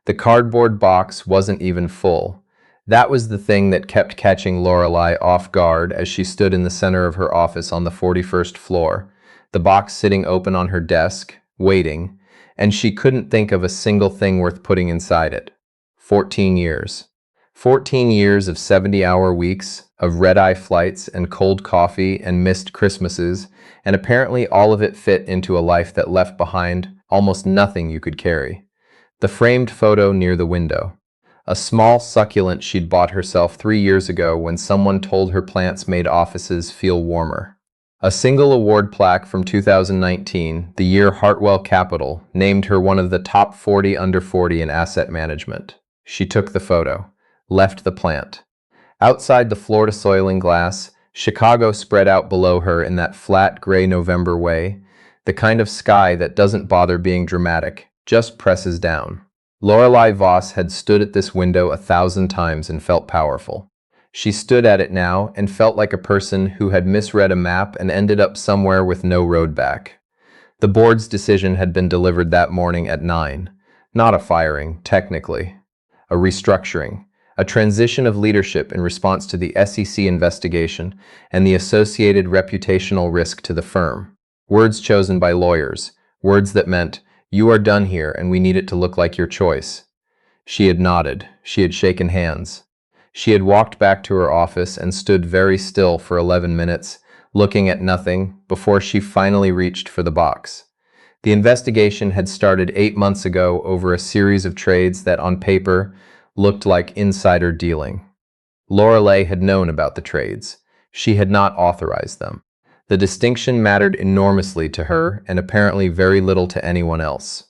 The cardboard box wasn't even full. That was the thing that kept catching Lorelei off guard as she stood in the center of her office on the 41st floor, the box sitting open on her desk, waiting, and she couldn't think of a single thing worth putting inside it. 14 years. 14 years of 70-hour weeks, of red-eye flights and cold coffee and missed Christmases, and apparently all of it fit into a life that left behind almost nothing you could carry. The framed photo near the window. A small succulent she'd bought herself 3 years ago when someone told her plants made offices feel warmer. A single award plaque from 2019, the year Hartwell Capital named her one of the top 40 under 40 in asset management. She took the photo, left the plant. Outside the floor-to-soiling glass, Chicago spread out below her in that flat gray November way, the kind of sky that doesn't bother being dramatic, just presses down. Lorelei Voss had stood at this window 1,000 times and felt powerful. She stood at it now and felt like a person who had misread a map and ended up somewhere with no road back. The board's decision had been delivered that morning at 9. Not a firing, technically. A restructuring. A transition of leadership in response to the SEC investigation and the associated reputational risk to the firm. Words chosen by lawyers. Words that meant, "You are done here and we need it to look like your choice." She had nodded. She had shaken hands. She had walked back to her office and stood very still for 11 minutes, looking at nothing, before she finally reached for the box. The investigation had started 8 months ago over a series of trades that, on paper, looked like insider dealing. Lorelei had known about the trades. She had not authorized them. The distinction mattered enormously to her and apparently very little to anyone else.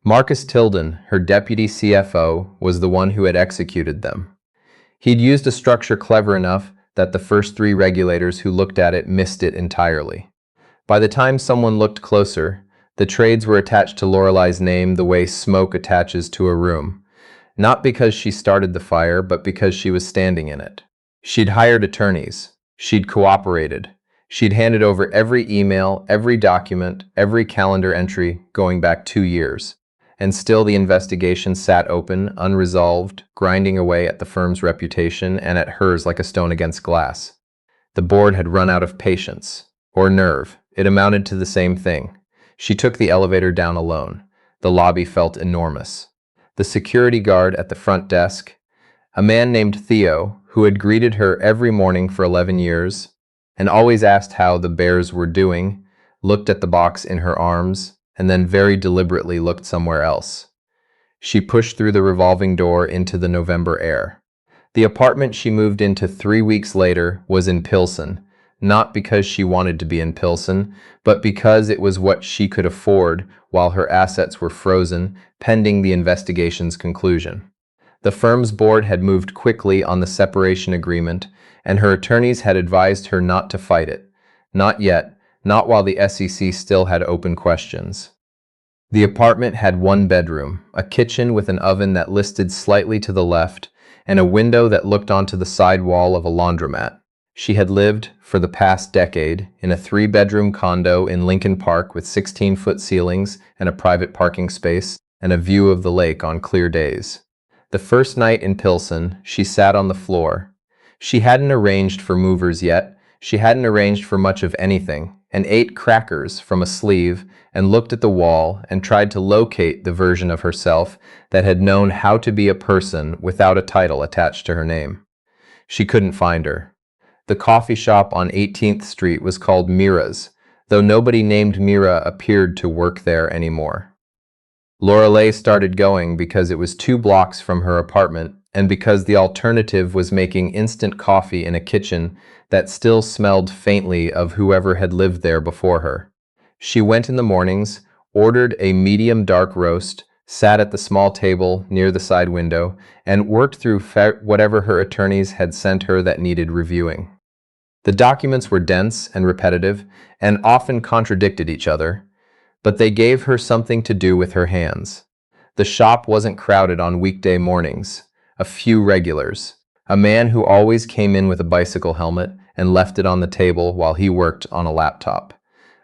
Marcus Tilden, her deputy CFO, was the one who had executed them. He'd used a structure clever enough that the first 3 regulators who looked at it missed it entirely. By the time someone looked closer, the trades were attached to Lorelei's name the way smoke attaches to a room. Not because she started the fire, but because she was standing in it. She'd hired attorneys. She'd cooperated. She'd handed over every email, every document, every calendar entry going back 2 years. And still the investigation sat open, unresolved, grinding away at the firm's reputation and at hers like a stone against glass. The board had run out of patience. Or nerve. It amounted to the same thing. She took the elevator down alone. The lobby felt enormous. The security guard at the front desk, a man named Theo, who had greeted her every morning for 11 years, and always asked how the bears were doing, looked at the box in her arms, and then very deliberately looked somewhere else. She pushed through the revolving door into the November air. The apartment she moved into 3 weeks later was in Pilsen, not because she wanted to be in Pilsen, but because it was what she could afford while her assets were frozen, pending the investigation's conclusion. The firm's board had moved quickly on the separation agreement, and her attorneys had advised her not to fight it. Not yet, not while the SEC still had open questions. The apartment had 1 bedroom, a kitchen with an oven that listed slightly to the left, and a window that looked onto the side wall of a laundromat. She had lived, for the past decade, in a 3-bedroom condo in Lincoln Park with 16-foot ceilings and a private parking space and a view of the lake on clear days. The first night in Pilsen, she sat on the floor. She hadn't arranged for movers yet. She hadn't arranged for much of anything, and ate crackers from a sleeve and looked at the wall and tried to locate the version of herself that had known how to be a person without a title attached to her name. She couldn't find her. The coffee shop on 18th Street was called Mira's, though nobody named Mira appeared to work there anymore. Lorelei started going because it was 2 blocks from her apartment and because the alternative was making instant coffee in a kitchen that still smelled faintly of whoever had lived there before her. She went in the mornings, ordered a medium dark roast, sat at the small table near the side window, and worked through whatever her attorneys had sent her that needed reviewing. The documents were dense and repetitive, and often contradicted each other, but they gave her something to do with her hands. The shop wasn't crowded on weekday mornings. A few regulars. A man who always came in with a bicycle helmet and left it on the table while he worked on a laptop.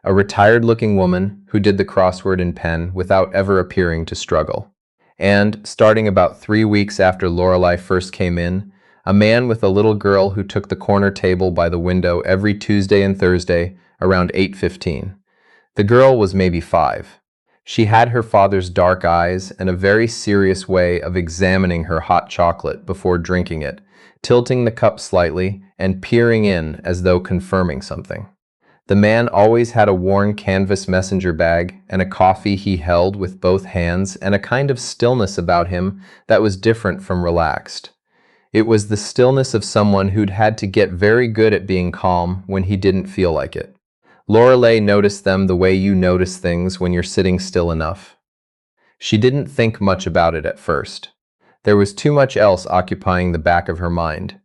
A retired-looking woman who did the crossword in pen without ever appearing to struggle. And, starting about 3 weeks after Lorelei first came in, a man with a little girl who took the corner table by the window every Tuesday and Thursday around 8:15. The girl was maybe 5. She had her father's dark eyes and a very serious way of examining her hot chocolate before drinking it, tilting the cup slightly and peering in as though confirming something. The man always had a worn canvas messenger bag and a coffee he held with both hands and a kind of stillness about him that was different from relaxed. It was the stillness of someone who'd had to get very good at being calm when he didn't feel like it. Lorelei noticed them the way you notice things when you're sitting still enough. She didn't think much about it at first. There was too much else occupying the back of her mind.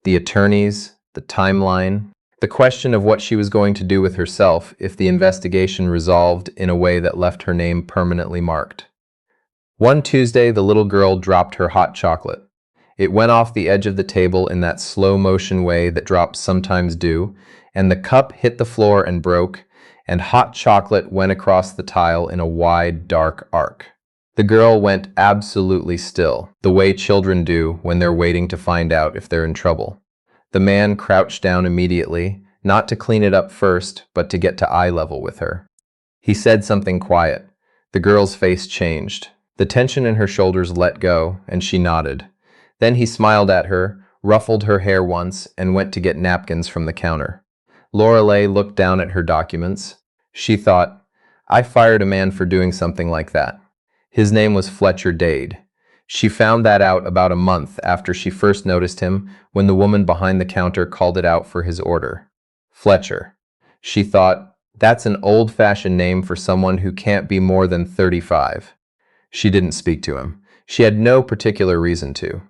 The attorneys, the timeline, the question of what she was going to do with herself if the investigation resolved in a way that left her name permanently marked. One Tuesday, the little girl dropped her hot chocolate. It went off the edge of the table in that slow-motion way that drops sometimes do, and the cup hit the floor and broke, and hot chocolate went across the tile in a wide, dark arc. The girl went absolutely still, the way children do when they're waiting to find out if they're in trouble. The man crouched down immediately, not to clean it up first, but to get to eye level with her. He said something quiet. The girl's face changed. The tension in her shoulders let go, and she nodded. Then he smiled at her, ruffled her hair once, and went to get napkins from the counter. Lorelei looked down at her documents. She thought, I fired a man for doing something like that. His name was Fletcher Dade. She found that out about a month after she first noticed him when the woman behind the counter called it out for his order. Fletcher. She thought, that's an old-fashioned name for someone who can't be more than 35. She didn't speak to him. She had no particular reason to.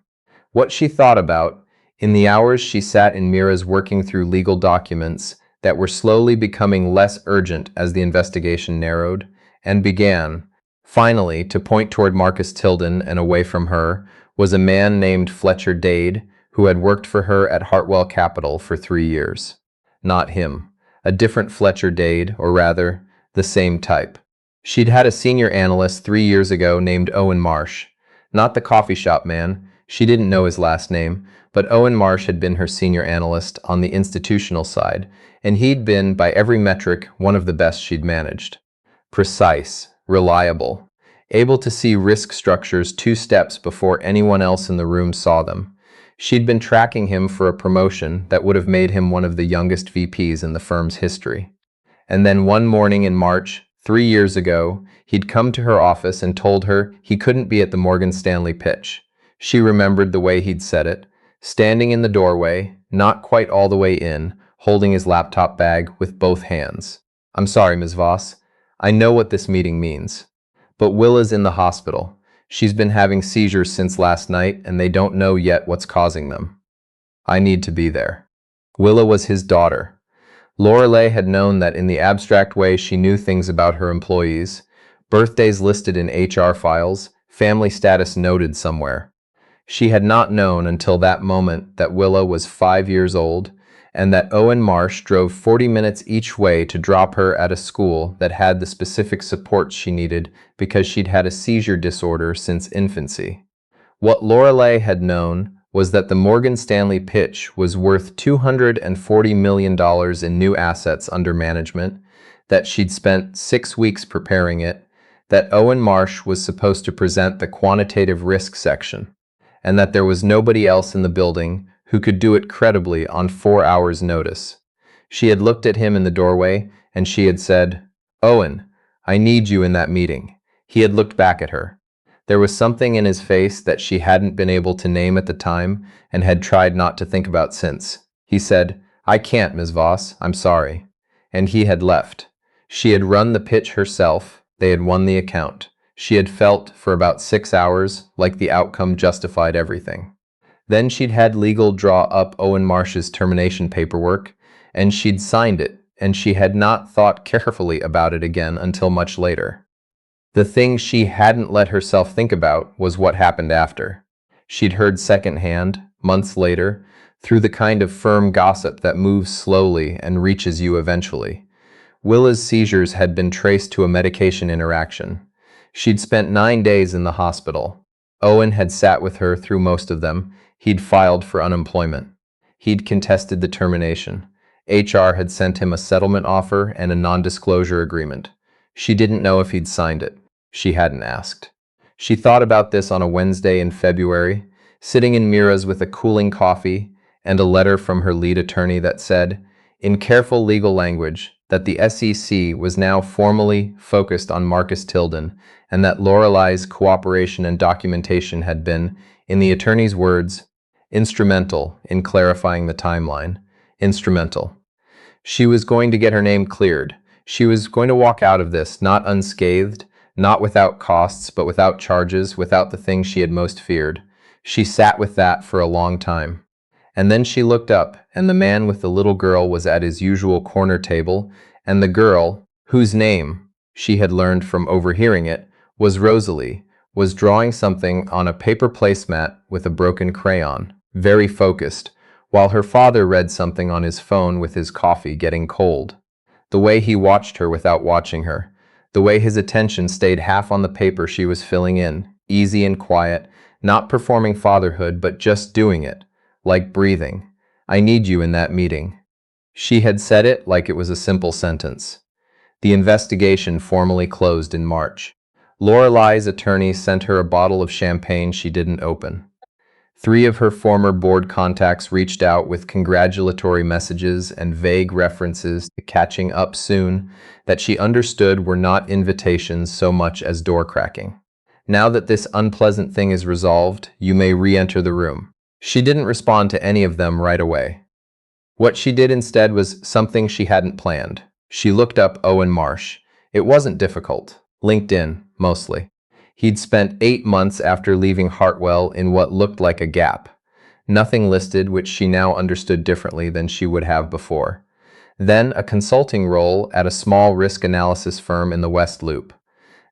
What she thought about, in the hours she sat in Mira's working through legal documents that were slowly becoming less urgent as the investigation narrowed, and began, finally, to point toward Marcus Tilden and away from her, was a man named Fletcher Dade, who had worked for her at Hartwell Capital for 3 years. Not him. A different Fletcher Dade, or rather, the same type. She'd had a senior analyst 3 years ago named Owen Marsh. Not the coffee shop man. She didn't know his last name, but Owen Marsh had been her senior analyst on the institutional side, and he'd been, by every metric, one of the best she'd managed. Precise, reliable, able to see risk structures 2 steps before anyone else in the room saw them. She'd been tracking him for a promotion that would have made him one of the youngest VPs in the firm's history. And then one morning in March, 3 years ago, he'd come to her office and told her he couldn't be at the Morgan Stanley pitch. She remembered the way he'd said it, standing in the doorway, not quite all the way in, holding his laptop bag with both hands. I'm sorry, Ms. Voss. I know what this meeting means. But Willa's in the hospital. She's been having seizures since last night, and they don't know yet what's causing them. I need to be there. Willa was his daughter. Lorelei had known that in the abstract way she knew things about her employees, birthdays listed in HR files, family status noted somewhere. She had not known until that moment that Willa was 5 years old and that Owen Marsh drove 40 minutes each way to drop her at a school that had the specific support she needed because she'd had a seizure disorder since infancy. What Lorelei had known was that the Morgan Stanley pitch was worth $240 million in new assets under management, that she'd spent 6 weeks preparing it, that Owen Marsh was supposed to present the quantitative risk section, and that there was nobody else in the building who could do it credibly on 4 hours' notice. She had looked at him in the doorway, and she had said, Owen, I need you in that meeting. He had looked back at her. There was something in his face that she hadn't been able to name at the time and had tried not to think about since. He said, I can't, Ms. Voss, I'm sorry. And he had left. She had run the pitch herself. They had won the account. She had felt, for about 6 hours, like the outcome justified everything. Then she'd had legal draw up Owen Marsh's termination paperwork, and she'd signed it, and she had not thought carefully about it again until much later. The thing she hadn't let herself think about was what happened after. She'd heard secondhand, months later, through the kind of firm gossip that moves slowly and reaches you eventually. Willa's seizures had been traced to a medication interaction. She'd spent 9 days in the hospital. Owen had sat with her through most of them. He'd filed for unemployment. He'd contested the termination. HR had sent him a settlement offer and a non-disclosure agreement. She didn't know if he'd signed it. She hadn't asked. She thought about this on a Wednesday in February, sitting in Mira's with a cooling coffee and a letter from her lead attorney that said, in careful legal language, that the SEC was now formally focused on Marcus Tilden and that Lorelei's cooperation and documentation had been, in the attorney's words, instrumental in clarifying the timeline. Instrumental. She was going to get her name cleared. She was going to walk out of this, not unscathed, not without costs, but without charges, without the thing she had most feared. She sat with that for a long time. And then she looked up, and the man with the little girl was at his usual corner table, and the girl, whose name, she had learned from overhearing it, was Rosalie, was drawing something on a paper placemat with a broken crayon, very focused, while her father read something on his phone with his coffee getting cold. The way he watched her without watching her, the way his attention stayed half on the paper she was filling in, easy and quiet, not performing fatherhood but just doing it, like breathing. I need you in that meeting. She had said it like it was a simple sentence. The investigation formally closed in March. Lorelei's attorney sent her a bottle of champagne she didn't open. 3 of her former board contacts reached out with congratulatory messages and vague references to catching up soon that she understood were not invitations so much as door cracking. Now that this unpleasant thing is resolved, you may re-enter the room. She didn't respond to any of them right away. What she did instead was something she hadn't planned. She looked up Owen Marsh. It wasn't difficult. LinkedIn, mostly. He'd spent 8 months after leaving Hartwell in what looked like a gap. Nothing listed, which she now understood differently than she would have before. Then a consulting role at a small risk analysis firm in the West Loop.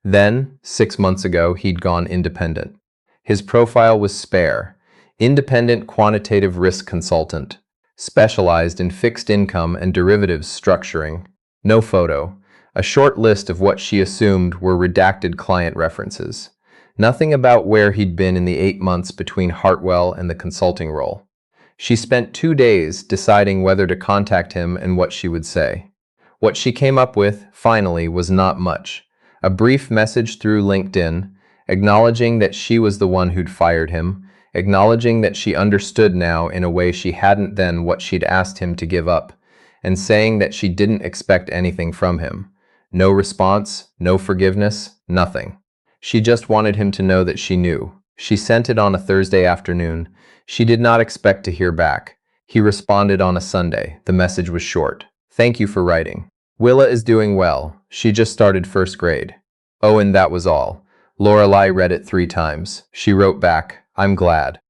Then, 6 months ago, he'd gone independent. His profile was spare. Independent quantitative risk consultant. Specialized in fixed income and derivatives structuring. No photo. A short list of what she assumed were redacted client references. Nothing about where he'd been in the 8 months between Hartwell and the consulting role. She spent 2 days deciding whether to contact him and what she would say. What she came up with, finally, was not much. A brief message through LinkedIn, acknowledging that she was the one who'd fired him, acknowledging that she understood now in a way she hadn't then what she'd asked him to give up, and saying that she didn't expect anything from him. No response, no forgiveness, nothing. She just wanted him to know that she knew. She sent it on a Thursday afternoon. She did not expect to hear back. He responded on a Sunday. The message was short. Thank you for writing. Willa is doing well. She just started first grade. Oh, and that was all. Lorelei read it 3 times. She wrote back, I'm glad.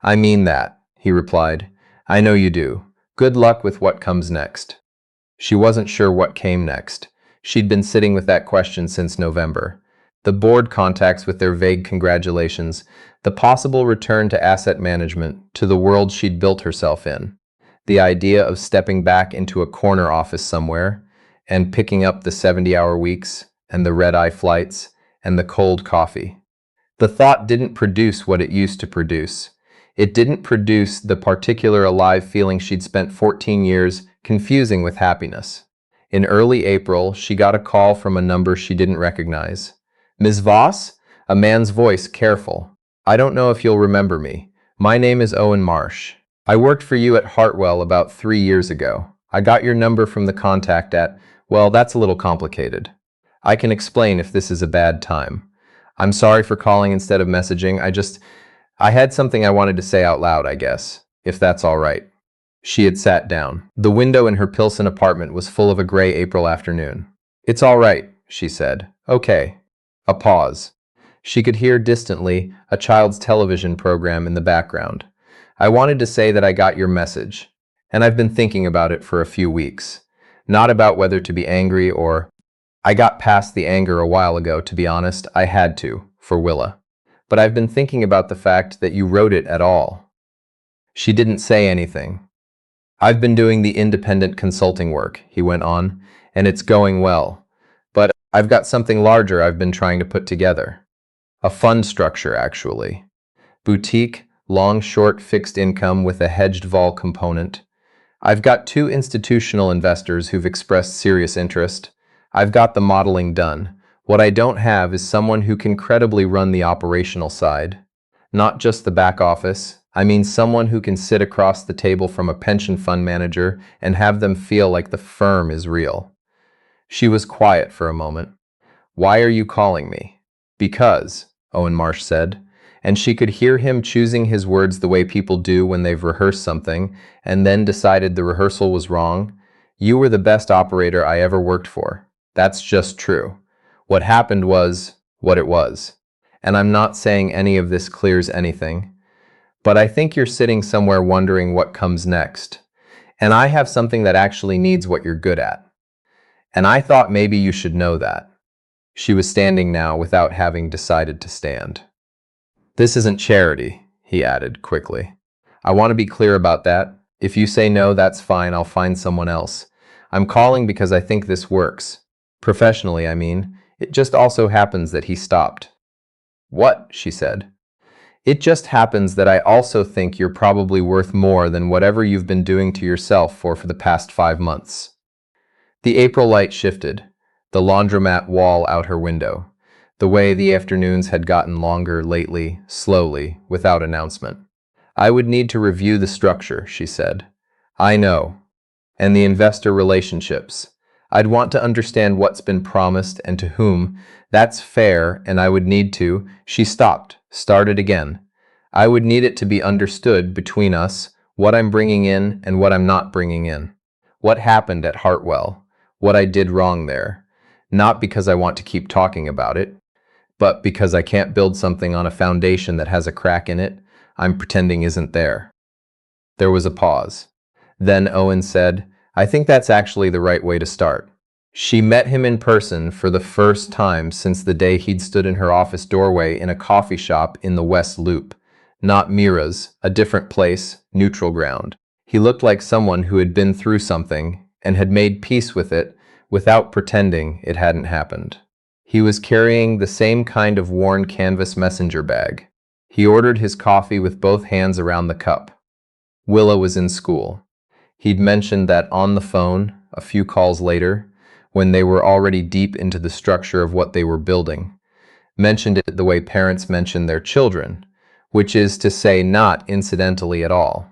I mean that, he replied. I know you do. Good luck with what comes next. She wasn't sure what came next. She'd been sitting with that question since November. The board contacts with their vague congratulations, the possible return to asset management, to the world she'd built herself in. The idea of stepping back into a corner office somewhere, and picking up the 70-hour weeks, and the red-eye flights, and the cold coffee. The thought didn't produce what it used to produce. It didn't produce the particular alive feeling she'd spent 14 years confusing with happiness. In early April, she got a call from a number she didn't recognize. Ms. Voss? A man's voice, careful. I don't know if you'll remember me. My name is Owen Marsh. I worked for you at Hartwell about 3 years ago. I got your number from the contact at, well, that's a little complicated. I can explain if this is a bad time. I'm sorry for calling instead of messaging. I had something I wanted to say out loud, I guess, if that's all right. She had sat down. The window in her Pilsen apartment was full of a gray April afternoon. It's all right, she said. Okay. A pause. She could hear distantly a child's television program in the background. I wanted to say that I got your message, and I've been thinking about it for a few weeks. Not about whether to be angry or... I got past the anger a while ago, to be honest. I had to, for Willa. But I've been thinking about the fact that you wrote it at all. She didn't say anything. I've been doing the independent consulting work, he went on, and it's going well. But I've got something larger I've been trying to put together. A fund structure, actually. Boutique, long, short, fixed income with a hedged vol component. I've got two institutional investors who've expressed serious interest. I've got the modeling done. What I don't have is someone who can credibly run the operational side. Not just the back office. I mean someone who can sit across the table from a pension fund manager and have them feel like the firm is real. She was quiet for a moment. "Why are you calling me?" "Because," Owen Marsh said, and she could hear him choosing his words the way people do when they've rehearsed something and then decided the rehearsal was wrong. "You were the best operator I ever worked for. That's just true. What happened was what it was. And I'm not saying any of this clears anything, but I think you're sitting somewhere wondering what comes next. And I have something that actually needs what you're good at. And I thought maybe you should know that." She was standing now without having decided to stand. "This isn't charity," he added quickly. "I want to be clear about that. If you say no, that's fine. I'll find someone else. I'm calling because I think this works. Professionally, I mean. It just also happens that he stopped." "What?" she said. "It just happens that I also think you're probably worth more than whatever you've been doing to yourself for the past 5 months." The April light shifted, the laundromat wall out her window, the way the afternoons had gotten longer lately, slowly, without announcement. "I would need to review the structure," she said. "I know. And the investor relationships. I'd want to understand what's been promised and to whom. That's fair, and I would need to—" She stopped, started again. "I would need it to be understood between us, what I'm bringing in and what I'm not bringing in. What happened at Hartwell, what I did wrong there. Not because I want to keep talking about it, but because I can't build something on a foundation that has a crack in it I'm pretending isn't there." There was a pause. Then Owen said, "I think that's actually the right way to start." She met him in person for the first time since the day he'd stood in her office doorway in a coffee shop in the West Loop. Not Mira's, a different place, neutral ground. He looked like someone who had been through something and had made peace with it without pretending it hadn't happened. He was carrying the same kind of worn canvas messenger bag. He ordered his coffee with both hands around the cup. Willa was in school. He'd mentioned that on the phone, a few calls later, when they were already deep into the structure of what they were building. Mentioned it the way parents mention their children, which is to say not incidentally at all.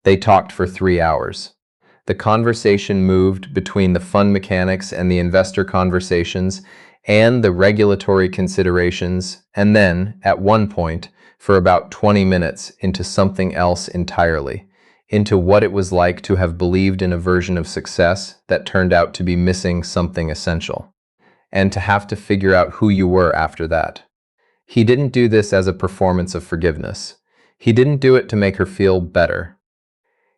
They talked for 3 hours. The conversation moved between the fund mechanics and the investor conversations and the regulatory considerations, and then, at one point, for about 20 minutes, into something else entirely. Into what it was like to have believed in a version of success that turned out to be missing something essential, and to have to figure out who you were after that. He didn't do this as a performance of forgiveness. He didn't do it to make her feel better.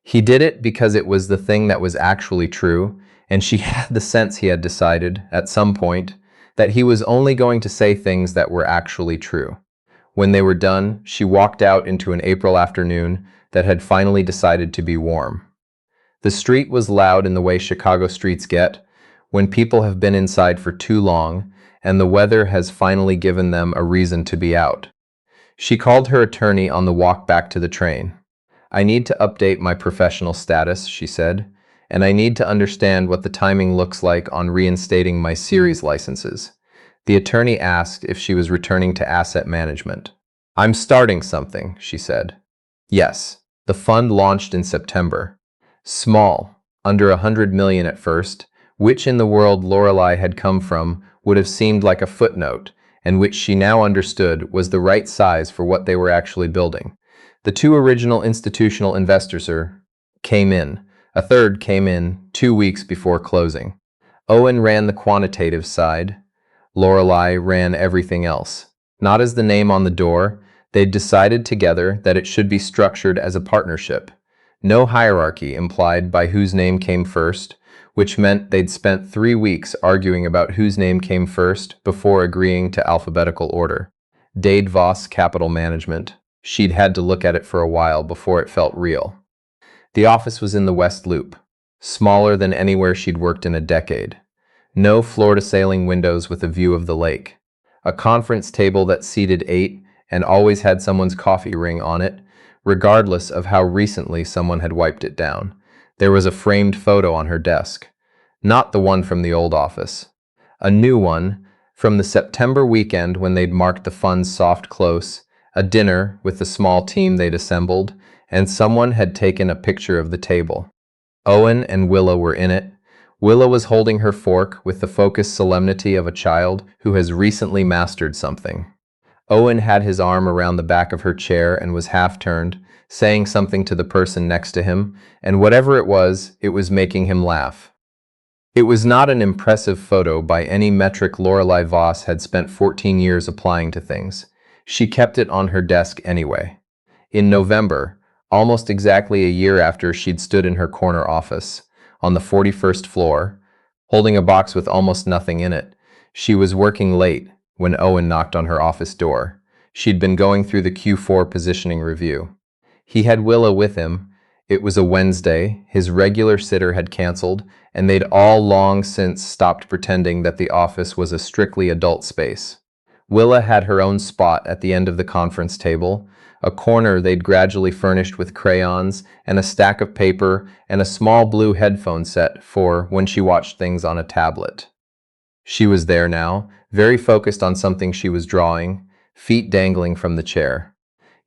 He did it because it was the thing that was actually true, and she had the sense he had decided, at some point, that he was only going to say things that were actually true. When they were done, she walked out into an April afternoon that had finally decided to be warm. The street was loud in the way Chicago streets get, when people have been inside for too long, and the weather has finally given them a reason to be out. She called her attorney on the walk back to the train. "I need to update my professional status," she said, "and I need to understand what the timing looks like on reinstating my series licenses." The attorney asked if she was returning to asset management. "I'm starting something," she said. "Yes. The fund launched in September. Small, under 100 million at first, which in the world Lorelei had come from would have seemed like a footnote, and which she now understood was the right size for what they were actually building. The two original institutional investors came in. A third came in 2 weeks before closing. Owen ran the quantitative side. Lorelei ran everything else. Not as the name on the door. They'd decided together that it should be structured as a partnership. No hierarchy implied by whose name came first, which meant they'd spent 3 weeks arguing about whose name came first before agreeing to alphabetical order. Lorelei Voss Capital Management. She'd had to look at it for a while before it felt real. The office was in the West Loop, smaller than anywhere she'd worked in a decade. No floor-to-ceiling windows with a view of the lake. A conference table that seated 8 and always had someone's coffee ring on it, regardless of how recently someone had wiped it down. There was a framed photo on her desk. Not the one from the old office. A new one, from the September weekend when they'd marked the fund's soft close, a dinner with the small team they'd assembled, and someone had taken a picture of the table. Owen and Willa were in it. Willa was holding her fork with the focused solemnity of a child who has recently mastered something. Owen had his arm around the back of her chair and was half-turned, saying something to the person next to him, and whatever it was making him laugh. It was not an impressive photo by any metric Lorelei Voss had spent 14 years applying to things. She kept it on her desk anyway. In November, almost exactly a year after she'd stood in her corner office, on the 41st floor, holding a box with almost nothing in it, she was working late when Owen knocked on her office door. She'd been going through the Q4 positioning review. He had Willa with him. It was a Wednesday, his regular sitter had canceled, and they'd all long since stopped pretending that the office was a strictly adult space. Willa had her own spot at the end of the conference table, a corner they'd gradually furnished with crayons and a stack of paper and a small blue headphone set for when she watched things on a tablet. She was there now, very focused on something she was drawing, feet dangling from the chair.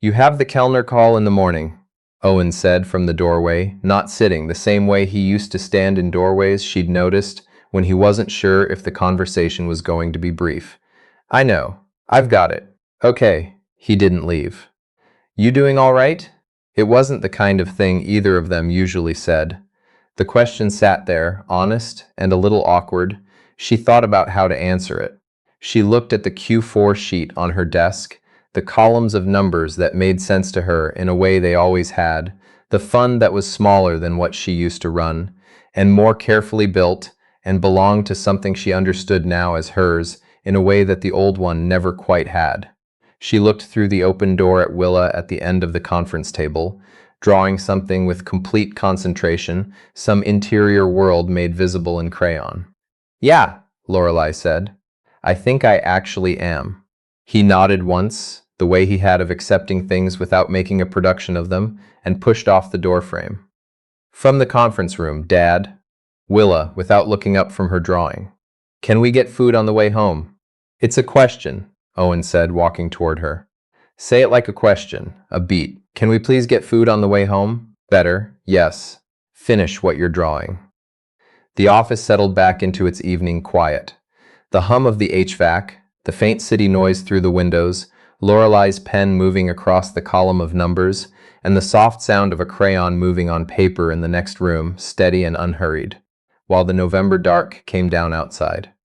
"You have the Kellner call in the morning," Owen said from the doorway, not sitting the same way he used to stand in doorways she'd noticed when he wasn't sure if the conversation was going to be brief. "I know. I've got it." "Okay." He didn't leave. "You doing all right?" It wasn't the kind of thing either of them usually said. The question sat there, honest and a little awkward. She thought about how to answer it. She looked at the Q4 sheet on her desk, the columns of numbers that made sense to her in a way they always had, the fund that was smaller than what she used to run, and more carefully built, and belonged to something she understood now as hers in a way that the old one never quite had. She looked through the open door at Willa at the end of the conference table, drawing something with complete concentration, some interior world made visible in crayon. "Yeah," Lorelei said. "I think I actually am." He nodded once, the way he had of accepting things without making a production of them, and pushed off the doorframe. "From the conference room, Dad." Willa, without looking up from her drawing. "Can we get food on the way home?" "It's a question," Owen said, walking toward her. "Say it like a question, a beat. Can we please get food on the way home?" "Better, yes. Finish what you're drawing." The office settled back into its evening quiet. The hum of the HVAC, the faint city noise through the windows, Lorelei's pen moving across the column of numbers, and the soft sound of a crayon moving on paper in the next room, steady and unhurried, while the November dark came down outside.